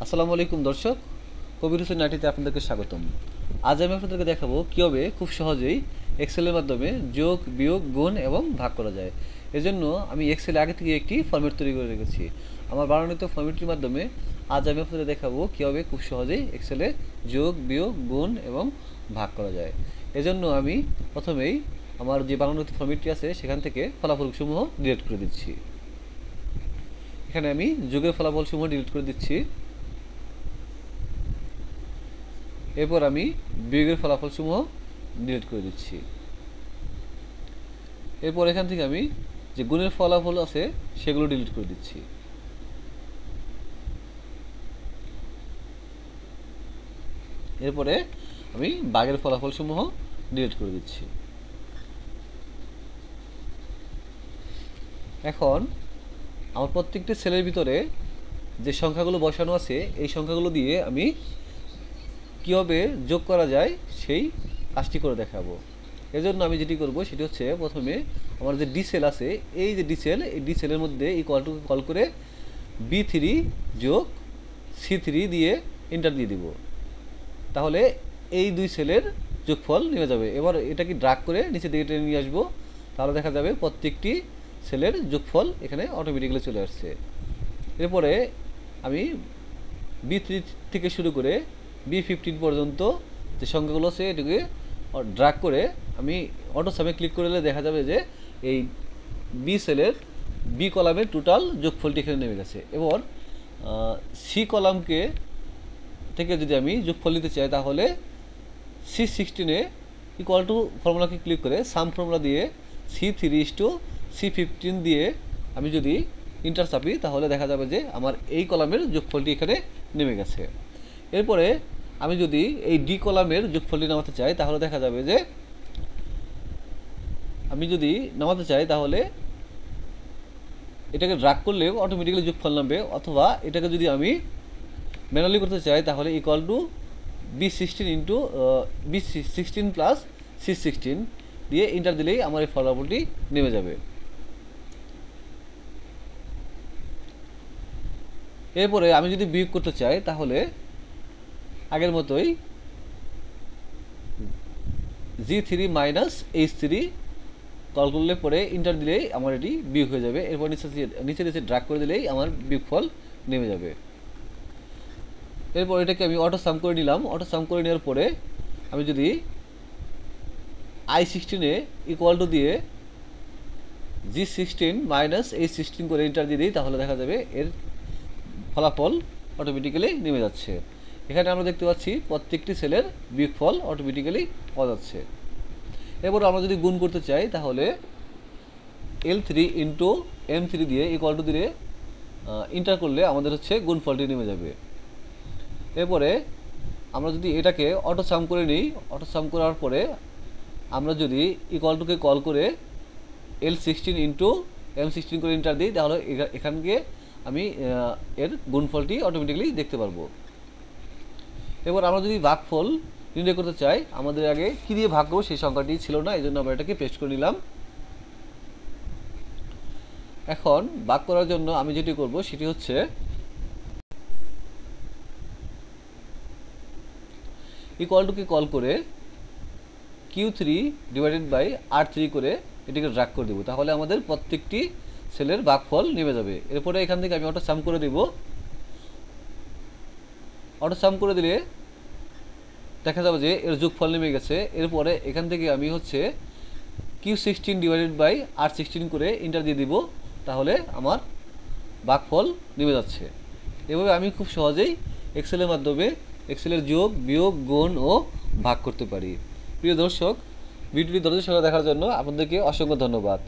আসসালামু আলাইকুম দর্শক, কবির হোসেন নাইটিতে আপনাদেরকে স্বাগতম। আজ আমি আপনাদেরকে দেখাবো কীভাবে খুব সহজেই এক্সেলের মাধ্যমে যোগ, বিয়োগ, গুণ এবং ভাগ করা যায়। এজন্য আমি এক্সেলে আগে থেকে একটি ফরম্যাট তৈরি করে রেখেছি। আমার বানানিত ফরম্যাটটির মাধ্যমে আজ আমি আপনাদের দেখাবো কীভাবে খুব সহজেই এক্সেলে যোগ, বিয়োগ, গুণ এবং ভাগ করা যায়। এজন্য আমি প্রথমেই আমার যে বানানিত ফরম্যাটটি আছে সেখান থেকে ফলাফলসমূহ ডিলিট করে দিচ্ছি। এখানে আমি যোগের ফলাফলসমূহ ডিলিট করে দিচ্ছি। এরপর আমি বিয়োগের ফলাফলসমূহ ডিলিট করে দিচ্ছি। এরপর এখান থেকে আমি যে গুণের ফলাফল আছে সেগুলো ডিলিট করে দিচ্ছি। এরপরে আমি ভাগের ফলাফলসমূহ ডিলিট করে দিচ্ছি। এখন আমার প্রত্যেকটি সেলের ভিতরে যে সংখ্যাগুলো বসানো আছে এই সংখ্যাগুলো দিয়ে আমি কীভাবে যোগ করা যায় সেই কাজটি করে দেখাবো। এজন্য আমি যেটি করব সেটি হচ্ছে, প্রথমে আমার যে ডি সেল আছে, এই যে ডি সেল, এই ডি সেলের মধ্যে ইকুয়াল টু কল করে B3 যোগ C3 দিয়ে এন্টার দিয়ে দিব। তাহলে এই দুই সেলের যোগফল নেমে যাবে। এবার এটাকে ড্রাগ করে নিচে দিকে টেনে নিয়ে আসবো, তাহলে দেখা যাবে প্রত্যেকটি সেলের যোগফল এখানে অটোমেটিক্যালি চলে আসছে। এরপরে আমি B3 থেকে শুরু করে B15 পর্যন্ত যে সংখ্যাগুলো আছে এটিকে ড্রাগ করে আমি অটো সামে ক্লিক করলে দেখা যাবে যে এই বি সেলের বি কলামের টোটাল যোগফলটি এখানে নেমে গেছে। এবার সি কলামকে থেকে যদি আমি যোগফল নিতে চাই, তাহলে C16 ইকুয়াল টু ফর্মুলাকে ক্লিক করে সাম ফর্মুলা দিয়ে C3:C15 দিয়ে আমি যদি ইন্টার চাপি, তাহলে দেখা যাবে যে আমার এই কলামের যোগফলটি এখানে নেমে গেছে। এরপরে আমি যদি এই ডি কলামের যোগফলটি নামাতে চাই, তাহলে দেখা যাবে যে তাহলে এটাকে ড্রাগ করলে অটোমেটিক্যালি যোগফল নামবে, অথবা এটাকে যদি আমি ম্যানুয়ালি করতে চাই, তাহলে equal to B16 plus C16 দিয়ে ইন্টার দিলেই আমার এই ফলাফলটি নেমে যাবে। এরপরে আমি যদি বিয়োগ করতে চাই, তাহলে আগের মতোই G3 মাইনাস H3 কল করলে পরে ইন্টার দিলেই আমার এটি বিয়োগ হয়ে যাবে। এরপর নিচে ড্রাগ করে দিলেই আমার বিয়োগফল নেমে যাবে। এরপর এটাকে আমি অটো সাম করে নিলাম। অটো সাম করে নেওয়ার পরে আমি যদি I16 ইকুয়াল টু দিয়ে G16 মাইনাস H16 করে ইন্টার দিয়ে দিই, তাহলে দেখা যাবে এর ফলাফল অটোমেটিক্যালি নেমে যাচ্ছে। এখানে আমরা দেখতে পাচ্ছি প্রত্যেকটি সেলের বিয়োগফল অটোমেটিক্যালি পাওয়া যাচ্ছে। এরপর আমরা যদি গুণ করতে চাই, তাহলে L3 ইন্টু M3 দিয়ে ইকুয়াল টু দিয়ে ইন্টার করলে আমাদের হচ্ছে গুণফলটি নেমে যাবে। এরপরে আমরা যদি এটাকে অটো সাম করে নিই, অটো সাম করার পরে আমরা যদি ইকুয়াল টুকে কল করে L16 ইন্টু M16 করে ইন্টার দিই, তাহলে এখানকে আমি এর গুণফলটি অটোমেটিক্যালি দেখতে পারবো। এবার আমরা যদি ভাগফল নির্ণয় করতে চাই, আমাদের আগে কী দিয়ে ভাগ করবো সেই সংখ্যাটি ছিল না, এই জন্য আমরা এটাকে পেস্ট করে নিলাম। এখন ভাগ করার জন্য আমি যেটি করব সেটি হচ্ছে, ইকুয়াল টুকে কল করে Q3 ডিভাইডেড বাই R3 করে এটিকে ড্রাগ করে দেবো, তাহলে আমাদের প্রত্যেকটি সেলের ভাগফল নেমে যাবে। এরপরে এখান থেকে আমি অটো সাম করে দেব। অটো সাম করে দিলে দেখা যাবে যে এর যোগফল নেমে গেছে। এরপরে এখান থেকে আমি হচ্ছে Q16 ডিভাইডেড বাই R16 করে ইন্টার দিয়ে দিব, তাহলে আমার ভাগফল নেমে যাচ্ছে। এভাবে আমি খুব সহজেই এক্সেলের মাধ্যমে এক্সেলের যোগ, বিয়োগ, গুণ ও ভাগ করতে পারি। প্রিয় দর্শক, ভিডিওটি ধৈর্য সহকারে দেখার জন্য আপনাদেরকে অসংখ্য ধন্যবাদ।